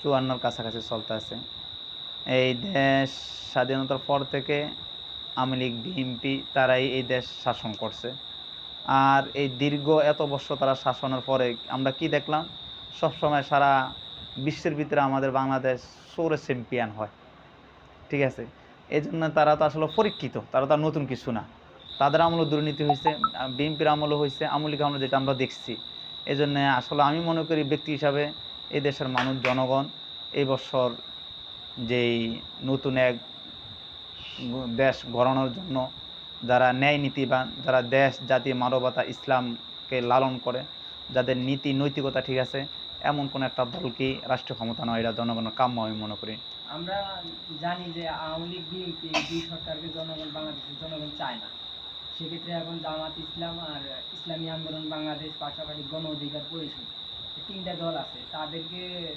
54-র কাছাকাছি চলতে আছে। এই দেশ স্বাধীনতার পর থেকে আওয়ামী লীগ, বিএনপি তারাই এই দেশ শাসন করছে। আর এই দীর্ঘ এত বছর তারা শাসনের পরে আমরা কি দেখলাম? সবসময় সারা বিশ্বের ভিতরে আমাদের বাংলাদেশ সৌরে চ্যাম্পিয়ন হয়। ঠিক আছে? এই জন্য তারা তো আসলে পরীক্ষিত, তারা তো আর নতুন কিছু না। তাদের আমলেও দুর্নীতি হয়েছে, বিএনপির আমলও হয়েছে, আওয়ামী লীগ আমলে যেটা আমরা দেখছি। এই জন্যে আসলে আমি মনে করি ব্যক্তি হিসাবে এই দেশের মানুষ, জনগণ এই বছর যেই নতুন এক দেশ গড়ানোর জন্য যারা ন্যায় নীতিবান, যারা দেশ, জাতি, মানবতা, ইসলামকে লালন করে, যাদের নীতি নৈতিকতা ঠিক আছে, এমন কোন একটা দলকেই রাষ্ট্রীয় ক্ষমতা নয়, এটা জনগণের কাম্য আমি মনে করি। আমরা জানি যে আওয়ামী লীগ, বিএনপি দুই সরকারকে বাংলাদেশের জনগণ চায় না। সেক্ষেত্রে এখন জামাত ইসলাম আর ইসলামী আন্দোলন বাংলাদেশ, পাশাপাশি গণ অধিকার পরিষদ, তিনটা দল আছে, তাদেরকে